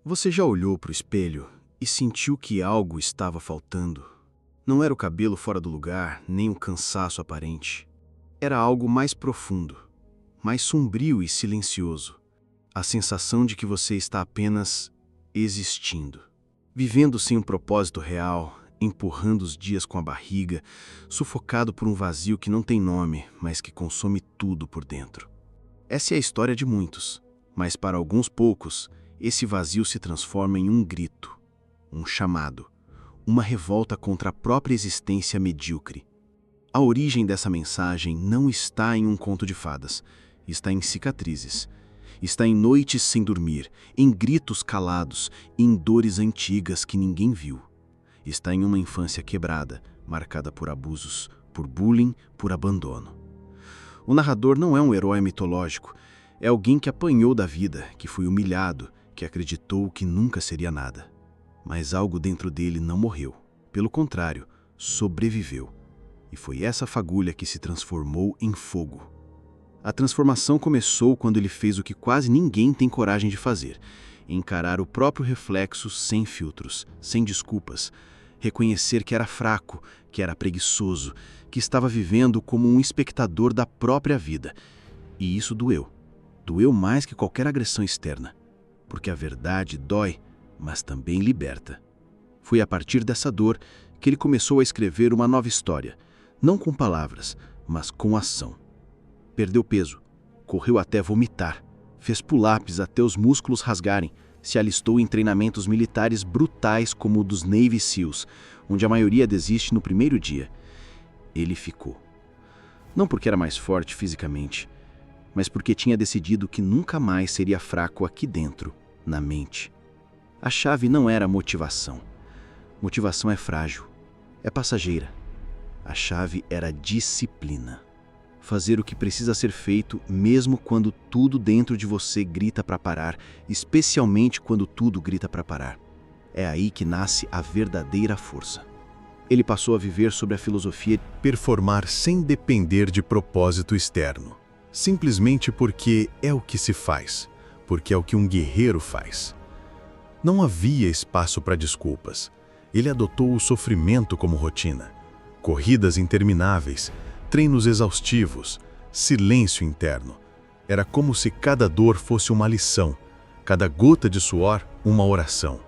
Você já olhou para o espelho e sentiu que algo estava faltando? Não era o cabelo fora do lugar, nem o cansaço aparente. Era algo mais profundo, mais sombrio e silencioso. A sensação de que você está apenas existindo, vivendo sem um propósito real, empurrando os dias com a barriga, sufocado por um vazio que não tem nome, mas que consome tudo por dentro. Essa é a história de muitos, mas para alguns poucos, esse vazio se transforma em um grito, um chamado, uma revolta contra a própria existência medíocre. A origem dessa mensagem não está em um conto de fadas, está em cicatrizes, está em noites sem dormir, em gritos calados, em dores antigas que ninguém viu. Está em uma infância quebrada, marcada por abusos, por bullying, por abandono. O narrador não é um herói mitológico, é alguém que apanhou da vida, que foi humilhado, que acreditou que nunca seria nada. Mas algo dentro dele não morreu. Pelo contrário, sobreviveu. E foi essa fagulha que se transformou em fogo. A transformação começou quando ele fez o que quase ninguém tem coragem de fazer: encarar o próprio reflexo sem filtros, sem desculpas. Reconhecer que era fraco, que era preguiçoso, que estava vivendo como um espectador da própria vida. E isso doeu. Doeu mais que qualquer agressão externa. Porque a verdade dói, mas também liberta. Foi a partir dessa dor que ele começou a escrever uma nova história, não com palavras, mas com ação. Perdeu peso, correu até vomitar, fez pull-ups até os músculos rasgarem, se alistou em treinamentos militares brutais como o dos Navy SEALs, onde a maioria desiste no primeiro dia. Ele ficou. Não porque era mais forte fisicamente, mas porque tinha decidido que nunca mais seria fraco aqui dentro, na mente. A chave não era motivação. Motivação é frágil, é passageira. A chave era disciplina. Fazer o que precisa ser feito mesmo quando tudo dentro de você grita para parar, especialmente quando tudo grita para parar. É aí que nasce a verdadeira força. Ele passou a viver sobre a filosofia de performar sem depender de propósito externo. Simplesmente porque é o que se faz, porque é o que um guerreiro faz. Não havia espaço para desculpas. Ele adotou o sofrimento como rotina. Corridas intermináveis, treinos exaustivos, silêncio interno. Era como se cada dor fosse uma lição, cada gota de suor uma oração,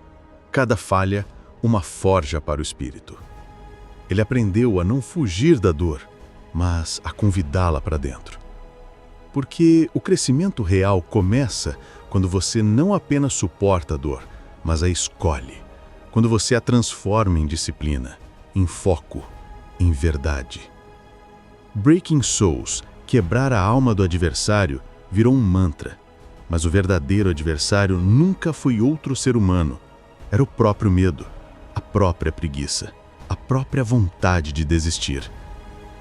cada falha uma forja para o espírito. Ele aprendeu a não fugir da dor, mas a convidá-la para dentro. Porque o crescimento real começa quando você não apenas suporta a dor, mas a escolhe. Quando você a transforma em disciplina, em foco, em verdade. Breaking Souls, quebrar a alma do adversário, virou um mantra. Mas o verdadeiro adversário nunca foi outro ser humano. Era o próprio medo, a própria preguiça, a própria vontade de desistir.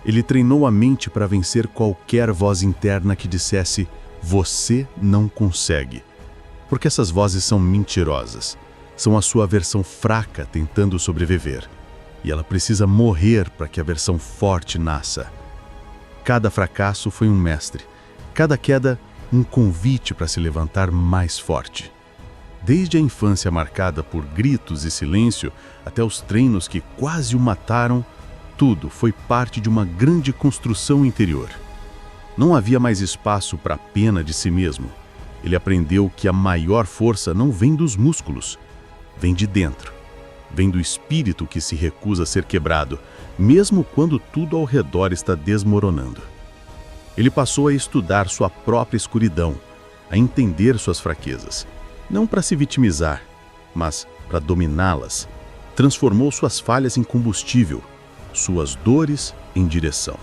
Ele treinou a mente para vencer qualquer voz interna que dissesse: você não consegue. Porque essas vozes são mentirosas. São a sua versão fraca tentando sobreviver. E ela precisa morrer para que a versão forte nasça. Cada fracasso foi um mestre. Cada queda, um convite para se levantar mais forte. Desde a infância marcada por gritos e silêncio, até os treinos que quase o mataram, tudo foi parte de uma grande construção interior. Não havia mais espaço para a pena de si mesmo. Ele aprendeu que a maior força não vem dos músculos, vem de dentro. Vem do espírito que se recusa a ser quebrado, mesmo quando tudo ao redor está desmoronando. Ele passou a estudar sua própria escuridão, a entender suas fraquezas, não para se vitimizar, mas para dominá-las. Transformou suas falhas em combustível, suas dores em direção,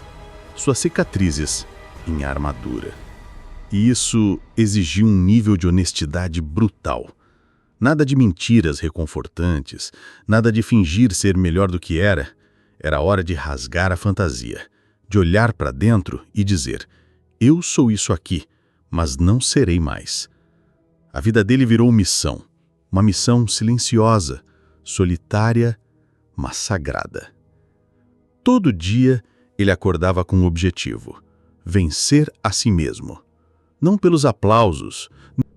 suas cicatrizes em armadura. E isso exigiu um nível de honestidade brutal. Nada de mentiras reconfortantes, nada de fingir ser melhor do que era. Era hora de rasgar a fantasia, de olhar para dentro e dizer: eu sou isso aqui, mas não serei mais. A vida dele virou missão, uma missão silenciosa, solitária, mas sagrada. Todo dia ele acordava com um objetivo: vencer a si mesmo. Não pelos aplausos,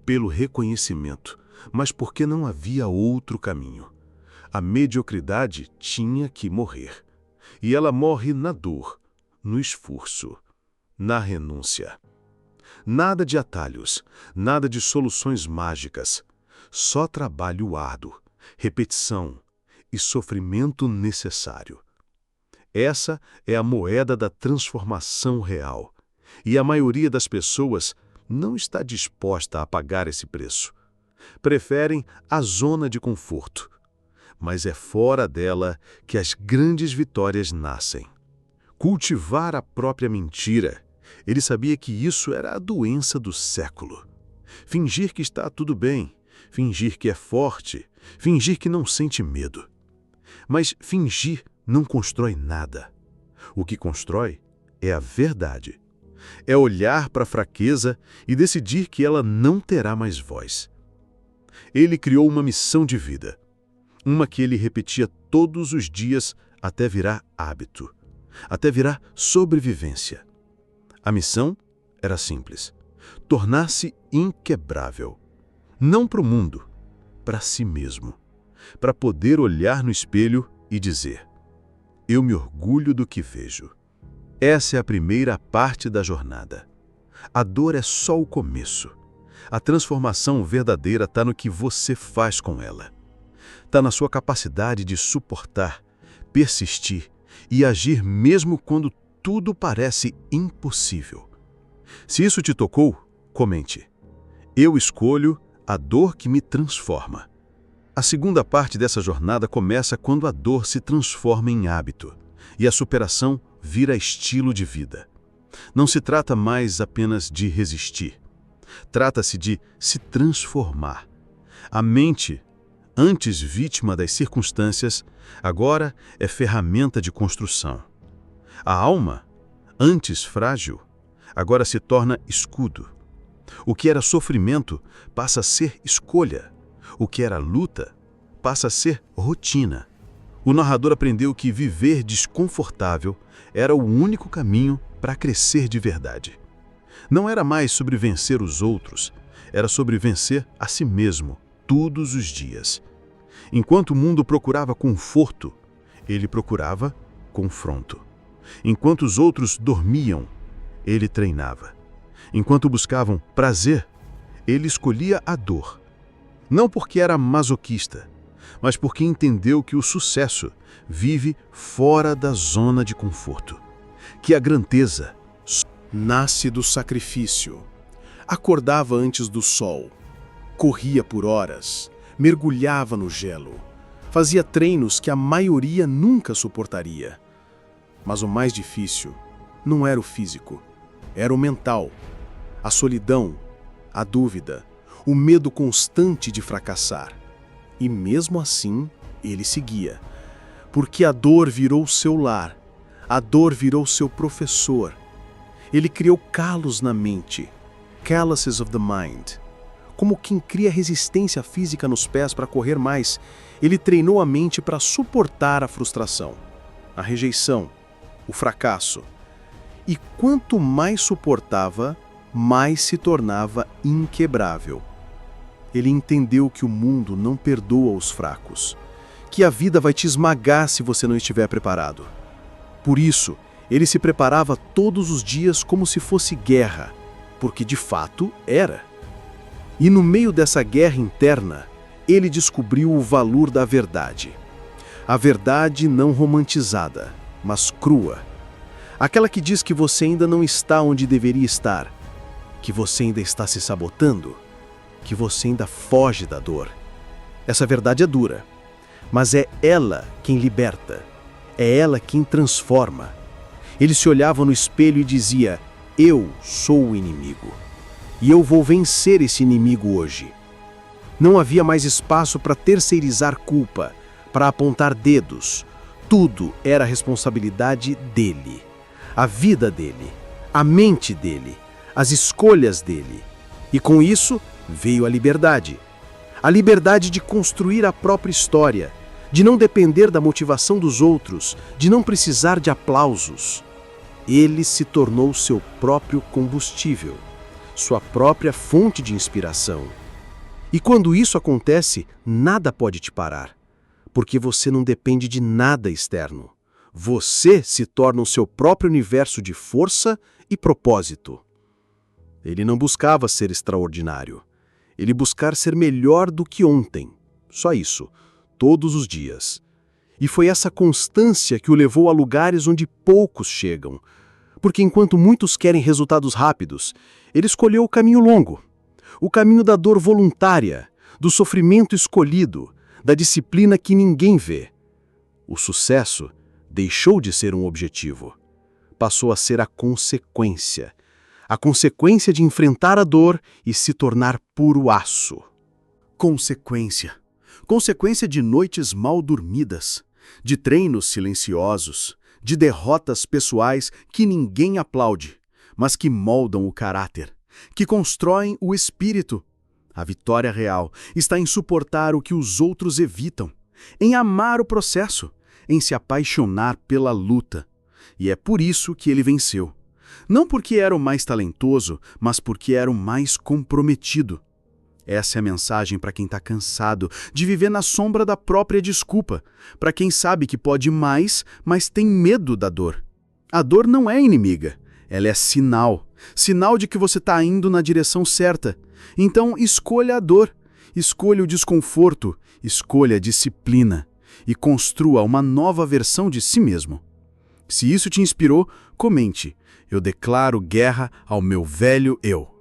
pelo reconhecimento, mas porque não havia outro caminho. A mediocridade tinha que morrer. E ela morre na dor, no esforço, na renúncia. Nada de atalhos, nada de soluções mágicas. Só trabalho árduo, repetição e sofrimento necessário. Essa é a moeda da transformação real. E a maioria das pessoas não está disposta a pagar esse preço. Preferem a zona de conforto. Mas é fora dela que as grandes vitórias nascem. Cultivar a própria mentira. Ele sabia que isso era a doença do século. Fingir que está tudo bem, fingir que é forte, fingir que não sente medo. Mas fingir não constrói nada. O que constrói é a verdade. É olhar para a fraqueza e decidir que ela não terá mais voz. Ele criou uma missão de vida. Uma que ele repetia todos os dias até virar hábito, até virar sobrevivência. A missão era simples: tornar-se inquebrável. Não para o mundo, para si mesmo. Para poder olhar no espelho e dizer: eu me orgulho do que vejo. Essa é a primeira parte da jornada. A dor é só o começo. A transformação verdadeira está no que você faz com ela. Está na sua capacidade de suportar, persistir e agir mesmo quando tudo parece impossível. Se isso te tocou, comente. Eu escolho a dor que me transforma. A segunda parte dessa jornada começa quando a dor se transforma em hábito e a superação vira estilo de vida. Não se trata mais apenas de resistir. Trata-se de se transformar. A mente, antes vítima das circunstâncias, agora é ferramenta de construção. A alma, antes frágil, agora se torna escudo. O que era sofrimento passa a ser escolha. O que era luta passa a ser rotina. O narrador aprendeu que viver desconfortável era o único caminho para crescer de verdade. Não era mais sobre vencer os outros, era sobre vencer a si mesmo, todos os dias. Enquanto o mundo procurava conforto, ele procurava confronto. Enquanto os outros dormiam, ele treinava. Enquanto buscavam prazer, ele escolhia a dor. Não porque era masoquista, mas porque entendeu que o sucesso vive fora da zona de conforto. Que a grandeza nasce do sacrifício. Acordava antes do sol, corria por horas, mergulhava no gelo, fazia treinos que a maioria nunca suportaria. Mas o mais difícil não era o físico, era o mental. A solidão, a dúvida, o medo constante de fracassar. E mesmo assim, ele seguia. Porque a dor virou seu lar, a dor virou seu professor. Ele criou calos na mente, calluses of the mind. Como quem cria resistência física nos pés para correr mais, ele treinou a mente para suportar a frustração, a rejeição, o fracasso. E quanto mais suportava, mais se tornava inquebrável. Ele entendeu que o mundo não perdoa os fracos, que a vida vai te esmagar se você não estiver preparado. Por isso, ele se preparava todos os dias como se fosse guerra, porque de fato era. E no meio dessa guerra interna, ele descobriu o valor da verdade. A verdade não romantizada, mas crua. Aquela que diz que você ainda não está onde deveria estar, que você ainda está se sabotando, que você ainda foge da dor. Essa verdade é dura, mas é ela quem liberta, é ela quem transforma. Ele se olhava no espelho e dizia: eu sou o inimigo, e eu vou vencer esse inimigo hoje. Não havia mais espaço para terceirizar culpa, para apontar dedos. Tudo era responsabilidade dele. A vida dele, a mente dele, as escolhas dele. E com isso veio a liberdade. A liberdade de construir a própria história, de não depender da motivação dos outros, de não precisar de aplausos. Ele se tornou seu próprio combustível, sua própria fonte de inspiração. E quando isso acontece, nada pode te parar, porque você não depende de nada externo. Você se torna o seu próprio universo de força e propósito. Ele não buscava ser extraordinário. Ele buscava ser melhor do que ontem. Só isso, todos os dias. E foi essa constância que o levou a lugares onde poucos chegam. Porque enquanto muitos querem resultados rápidos, ele escolheu o caminho longo. O caminho da dor voluntária, do sofrimento escolhido, da disciplina que ninguém vê. O sucesso deixou de ser um objetivo. Passou a ser a consequência. A consequência de enfrentar a dor e se tornar puro aço. Consequência. Consequência de noites mal dormidas, de treinos silenciosos, de derrotas pessoais que ninguém aplaude, mas que moldam o caráter, que constroem o espírito. A vitória real está em suportar o que os outros evitam, em amar o processo, em se apaixonar pela luta. E é por isso que ele venceu. Não porque era o mais talentoso, mas porque era o mais comprometido. Essa é a mensagem para quem está cansado de viver na sombra da própria desculpa, para quem sabe que pode mais, mas tem medo da dor. A dor não é inimiga, ela é sinal. Sinal de que você está indo na direção certa. Então escolha a dor, escolha o desconforto, escolha a disciplina e construa uma nova versão de si mesmo. Se isso te inspirou, comente. Eu declaro guerra ao meu velho eu.